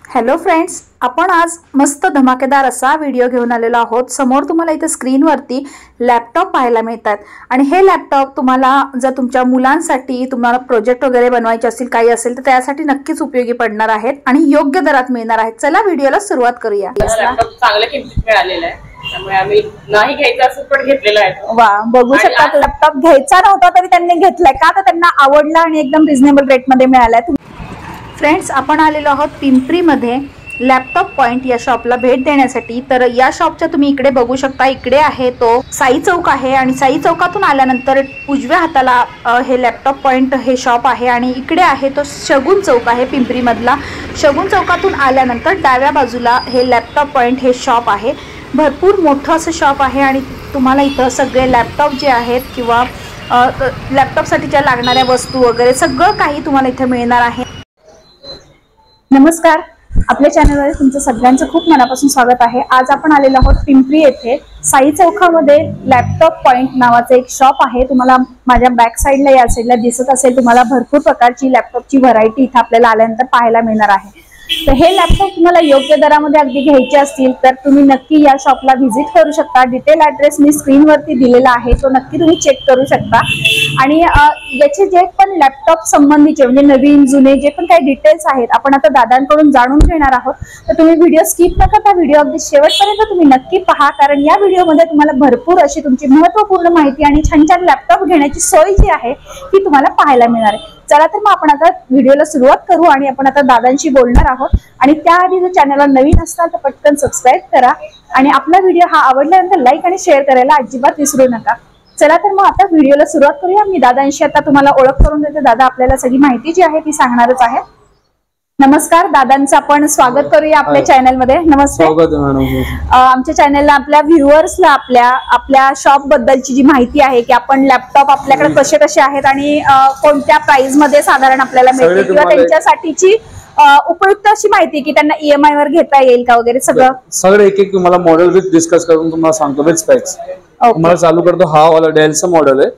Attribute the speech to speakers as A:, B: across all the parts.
A: Hello friends, आपण आज मस्त धमाकेदार असा व्हिडिओ घेऊन आलेलो आहोत। समोर तुम्हाला इथे स्क्रीनवरती लॅपटॉप पाहायला मिळतात आणि हे लॅपटॉप तुम्हाला जर तुमच्या मुलांसाठी तुम्हाला प्रोजेक्ट वगैरे बनवायचे असतील काही असेल तर त्यासाठी नक्कीच उपयोगी पडणार आहेत आणि योग्य दरात मिळणार आहेत। चला व्हिडिओला सुरुवात करूया।
B: लॅपटॉप चांगल्या किमतीत मिळालेला आहे, त्यामुळे आम्ही नाही घ्यायचा असं पण घेतलेला आहे।
A: वा, बघू शकता लॅपटॉप घ्यायचा नव्हता तरी त्यांनी घेतलाय का तर त्यांना आवडला आणि एकदम रिझनेबल रेट मध्ये मिळालाय। फ्रेंड्स, आपण आलेलो आहोत पिंपरीमध्ये लॅपटॉप पॉइंट या शॉपला भेट देण्यासाठी। तर या शॉपच्या तुम्ही इकडे बघू शकता, इकडे आहे तो साई चौक आहे आणि साई चौकातून आल्यानंतर उजव्या हाताला हे लॅपटॉप पॉइंट हे शॉप आहे आणि इकडे आहे तो शगुन चौक आहे पिंपरी मधला। शगुन चौकातून आल्यानंतर डाव्या बाजूला हे लॅपटॉप पॉइंट हे शॉप आहे। भरपूर मोठं असं शॉप आहे आणि तुम्हाला इथं सगळे लॅपटॉप जे आहेत किंवा लॅपटॉपसाठीच्या लागणाऱ्या वस्तू वगैरे सगळं काही तुम्हाला इथे मिळणार आहे। नमस्कार, आपल्या चॅनलवर तुमचं सगळ्यांचं खूप मनापासून स्वागत आहे। आज आपण आलेलो आहोत पिंपरी येथे साई चौकामध्ये लॅपटॉप पॉइंट नावाचं एक शॉप आहे। तुम्हाला माझ्या बॅक साईडला या साईडला दिसत असेल, तुम्हाला भरपूर प्रकारची लॅपटॉपची व्हरायटी इथे आपल्याला आल्यानंतर पाहायला मिळणार आहे। तर हे लॅपटॉप तुम्हाला योग्य दरामध्ये अगदी घ्यायचे असतील तर तुम्ही नक्की या शॉपला व्हिजिट करू शकता। डिटेल ॲड्रेस मी स्क्रीनवरती दिलेला आहे, तो नक्की तुम्ही चेक करू शकता। आणि याचे जे पण लॅपटॉप संबंधीचे म्हणजे नवीन जुने जे पण काही डिटेल्स आहेत आपण आता दादांकडून जाणून घेणार आहोत। तर तुम्ही व्हिडिओ स्किप न करता व्हिडिओ अगदी शेवटपर्यंत तुम्ही नक्की पहा, कारण या व्हिडिओमध्ये तुम्हाला भरपूर अशी तुमची महत्त्वपूर्ण माहिती आणि छान छान लॅपटॉप घेण्याची सोय जी आहे ती तुम्हाला पाहायला मिळणार आहे। चला तर मग आपण आता व्हिडिओला सुरुवात करू आणि आपण आता दादांशी बोलणार आहोत। आणि त्याआधी जर चॅनलला नवीन असाल तर पटकन सबस्क्राईब करा आणि आपला व्हिडिओ हा आवडल्यानंतर लाईक आणि शेअर करायला अजिबात विसरू नका। चला तर मग आता व्हिडिओला सुरुवात करूया। मी दादांशी आता तुम्हाला ओळख करून देते। दादा आपल्याला सगळी माहिती जी आहे ती सांगणारच आहे। नमस्कार, दादांचं आपण स्वागत करूया आपल्या चॅनल मध्ये। नमस्ते। आमच्या चॅनलला आपल्या व्ह्युअर्सला आपल्या शॉप बद्दलची जी माहिती आहे की आपण लॅपटॉप आपल्याकडे कसे कसे आहेत आणि कोणत्या प्राइस मध्ये साधारण आपल्याला मिळते किंवा त्यांच्यासाठीची उपयुक्त अशी माहिती की त्यांना EMI वर घेता येईल का वगैरे सगळं
C: एक एक तुम्हाला मॉडेल विथ डिस्कस करून तुम्हाला सांगतो विथ स्पेक्स। तुम्हाला चालू करतो, हा वाला डेलचा मॉडेल आहे।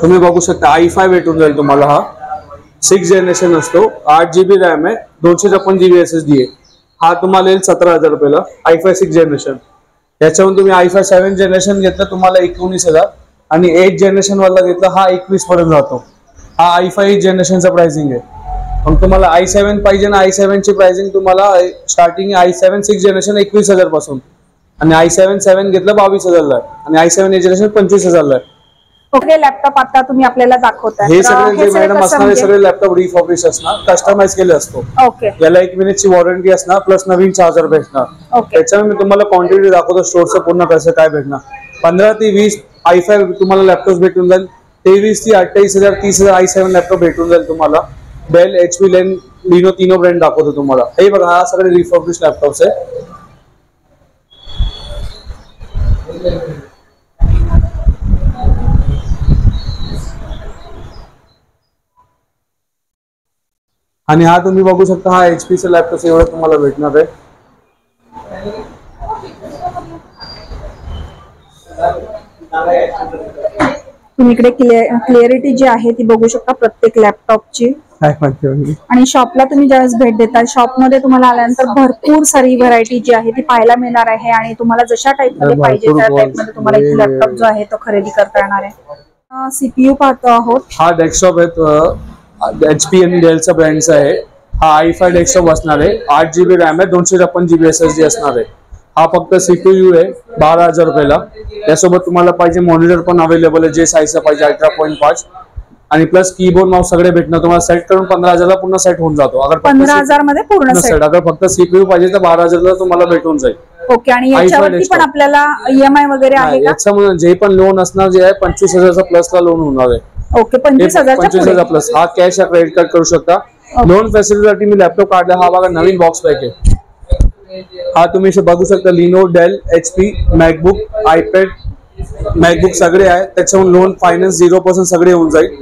C: तुम्ही बघू शकता i5 भेटून जाईल तुम्हाला। हा 6 जनरेशन असतो, 8GB रॅम आहे, 256 GB SSD आहे। हा तुम्हाला येईल 17,000 रुपयाला i5 6 जनरेशन। त्याच्यावरून तुम्ही i5 7 जनरेशन घेतलं तुम्हाला 19,000 आणि 8 जनरेशन वाला घेतला हा 21 पर्यंत जातो। हा i5 8 जनरेशनचा प्राइसिंग आहे। मग तुम्हाला i7 पाहिजे ना, i7 ची प्राइसिंग तुम्हाला स्टार्टिंग i7 6 जनरेशन 21,000 पासून आणि i7 7 घेतलं 22,000 ला आणि i7 8 जनरेशन 25,000 ला।
A: ओके, लॅपटॉप आता तुम्ही आपल्याला दाखवताय
C: हे सगळे जे मॅडम असणार हे सगळे लॅपटॉप रिफर्बिश असणार, कस्टमाइज केले असतो।
A: ओके,
C: याला 1 महिन्याची वॉरंटी असणार प्लस नवीन चार्जर भेटणार। त्याच्यामुळे मी तुम्हाला क्वांटिटी दाखवतो स्टोअरचं पूर्ण कसं काय भेटणार। 15 ते 20 i5 तुम्हाला लॅपटॉप भेटून जाईल, 23 ते 28,000 30,000 i7 लॅपटॉप भेटून जाईल तुम्हाला। डेल HP लिनो तीनो ब्रँड दाखवतो तुम्हाला। हे बघा, हा सगळे रिफर्बिश लॅपटॉप्स आहे। आणि हा तुम्ही बघू शकता, हा HP चा लॅपटॉप एवढं तुम्हाला भेटणार आहे।
A: तुम्ही इकडे क्लिअरिटी जी आहे ती बघू शकता प्रत्येक लॅपटॉपची। आणि शॉपला तुम्ही ज्यावेळेस भेट देता, शॉपमध्ये तुम्हाला आल्यानंतर भरपूर सारी व्हरायटी जी आहे ती पाहायला मिळणार आहे आणि तुम्हाला जशा टाइप मध्ये पाहिजे त्या टाइप मध्ये तुम्हाला इथे लॅपटॉप जो आहे तो खरेदी करता येणार आहे। CPU पाहतो आहोत,
C: हा डेस्कटॉप आहे, HP आणि डेलचा ब्रँडचा आहे। हा i5 डेस्कटॉप असणार आहे, 8GB रॅम आहे, 256 GB SSD असणार आहे। हा फक्त CPU आहे 12,000 रुपयाला। त्यासोबत तुम्हाला पाहिजे मॉनिटर पण अवेलेबल आहे, जे साईजचा पाहिजे Ultra.5 आणि प्लस कीबोर्ड माऊस सगळे भेटणार तुम्हाला। सेट करून 15,000 ला पूर्ण सेट होऊन जातो। अगर
A: 15,000 मध्ये पूर्ण सेट,
C: अगर फक्त CPU पाहिजे तर 12,000 ला तुम्हाला भेटून जाईल।
A: ओके, आणि याच्यावरती पण आपल्याला EMI वगैरे आहे का?
C: याच्यामध्ये जे पण लोन असणार जे आहे 25,000 प्लस ला लोन होणार आहे।
A: Okay, 25,000
C: plus. हा कॅश या क्रेडिट कार्ड करू शकता। लोन फॅसिलिटीसाठी मी लॅपटॉप काढला, हा बघा नवीन बॉक्स पॅक आहे। हा तुम्ही बघू शकता, Lenovo Dell HP MacBook iPad MacBook सगळे आहे। त्याच्यावरून लोन फायनान्स 0% सगळे होऊन जाईल।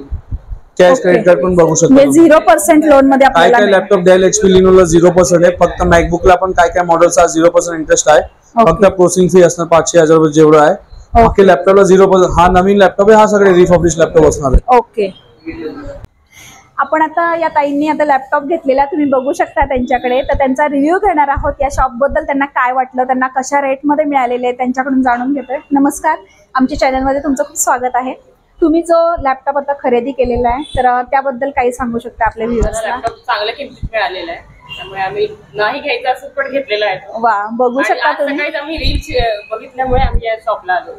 C: कॅश क्रेडिट कार्ड पण बघू शकता,
A: 0% लोन मध्ये आपल्याला।
C: काय लॅपटॉप डेल HP लिनोला 0% आहे, फक्त मॅकबुकला पण काय मॉडेल्सचा 0% इंटरेस्ट आहे। फक्त प्रोसेसिंग फी असणार 5,000 रुपये जेवढं आहे। ओके, लॅपटॉपला 0%। हा नवीन लॅपटॉप आहे, हा सगळे रिफर्बिश लॅपटॉप असणार आहे।
A: ओके, आपण आता या ताईंनी आता लॅपटॉप घेतलेला तुम्ही बघू शकता त्यांच्याकडे, तर त्यांचा रिव्ह्यू घेणार आहोत या शॉप बद्दल, त्यांना काय वाटलं, त्यांना कशा रेटमध्ये मिळालेले त्यांच्याकडून जाणून घेतोय. नमस्कार, आमच्या चॅनलमध्ये तुमचं खूप स्वागत आहे. तुम्ही जो लॅपटॉप आता खरेदी केलेला आहे तर त्याबद्दल काही सांगू शकता आपल्या व्ह्युअर्सला?
B: लॅपटॉप चांगल्या किमतीत मिळालेला आहे, त्यामुळे आम्ही नाही घ्यायचं असं पण घेतलेलं आहे.
A: वा, बघू शकता तुम्ही.
B: सकाळीच आम्ही रील्स बघितल्यामुळे आम्ही या शॉपला आलो.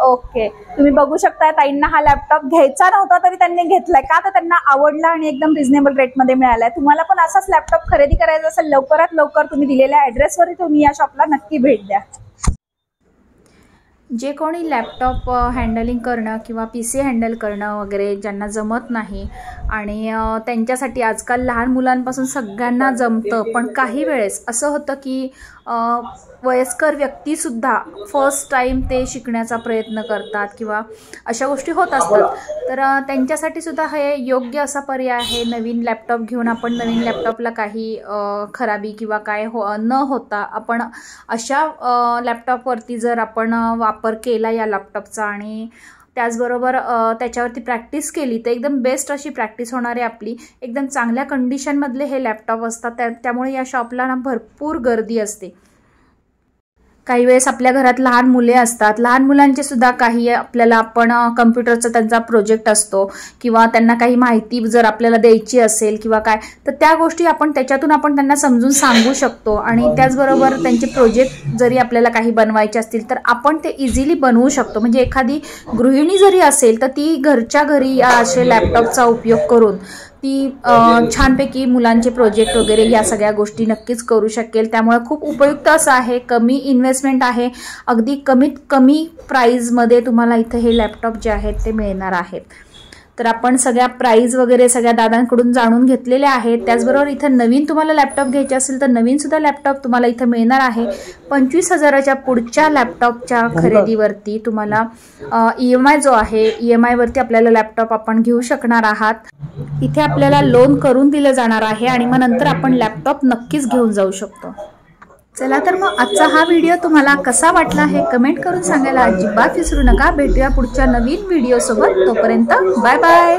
A: ओके, तुम्ही बघू शकता ताईंना हा लॅपटॉप घ्यायचा नव्हता तरी त्यांनी घेतलाय का, तर त्यांना आवडला आणि एकदम रिझनेबल रेटमध्ये मिळालाय. तुम्हाला पण असाच लॅपटॉप खरेदी करायचा असेल लवकरात लवकर तुम्ही दिलेल्या ॲड्रेसवर तुम्ही या शॉपला नक्की भेट द्या.
D: जे कोणी लॅपटॉप हँडलिंग करणं किंवा PC हँडल करणं वगैरे ज्यांना जमत नाही आणि त्यांच्यासाठी आजकाल लहान मुलांपासून सगळ्यांना जमतं, पण काही वेळेस असं होतं की वयस्कर व्यक्तीसुद्धा फर्स्ट टाईम ते शिकण्याचा प्रयत्न करतात किंवा अशा गोष्टी होत असतात. तर त्यांच्यासाठी सुद्धा हे योग्य असा पर्याय आहे. नवीन लॅपटॉप घेऊन आपण नवीन लॅपटॉपला काही खराबी किंवा काय न होता आपण अशा लॅपटॉपवरती जर आपण वापर केला या लॅपटॉपचा आणि त्याचबरोबर त्याच्यावरती प्रॅक्टिस केली तर एकदम बेस्ट अशी प्रॅक्टिस होणार आहे आपली. एकदम चांगल्या कंडिशनमधले हे लॅपटॉप असतात, त्यामुळे या शॉपला ना भरपूर गर्दी असते. काही वेळेस आपल्या घरात लहान मुले असतात, लहान मुलांचे सुद्धा काही आपल्याला आपण कम्प्युटरचा त्यांचा प्रोजेक्ट असतो किंवा त्यांना काही माहिती जर आपल्याला द्यायची असेल किंवा काय, तर त्या गोष्टी आपण त्याच्यातून आपण त्यांना समजून सांगू शकतो. आणि त्याचबरोबर त्यांचे प्रोजेक्ट जरी आपल्याला काही बनवायचे असतील तर आपण ते इझिली बनवू शकतो. म्हणजे एखादी गृहिणी जरी असेल तर ती घरच्या घरी या असे लॅपटॉपचा उपयोग करून ती छानपैकी मुलांचे प्रोजेक्ट वगैरे या सगळ्या गोष्टी नक्कीच करू शकेल. त्यामुळे खूप उपयुक्त असं आहे. कमी इन्व्हेस्टमेंट आहे, अगदी कमीत कमी प्राईजमध्ये तुम्हाला इथं हे लॅपटॉप जे आहेत ते मिळणार आहेत. तर आपण सगळ्या प्राईज वगैरे सगळ्या दादांकडून जाणून घेतलेल्या आहेत. त्याचबरोबर इथं नवीन तुम्हाला लॅपटॉप घ्यायचे असेल तर नवीनसुद्धा लॅपटॉप तुम्हाला इथं मिळणार आहे. 25,000च्या पुढच्या लॅपटॉपच्या खरेदीवरती तुम्हाला EMI जो आहे EMIवरती आपल्याला लॅपटॉप आपण घेऊ शकणार आहात. इथे आपल्याला लोन करून दिलं जाणार आहे आणि मग नंतर आपण लॅपटॉप नक्कीच घेऊन जाऊ शकतो. चला तर मग आजचा हा व्हिडिओ तुम्हाला कसा वाटला हे कमेंट करून सांगायला अजिबात विसरू नका. भेटूया पुढच्या नवीन व्हिडिओसोबत. तोपर्यंत बाय बाय.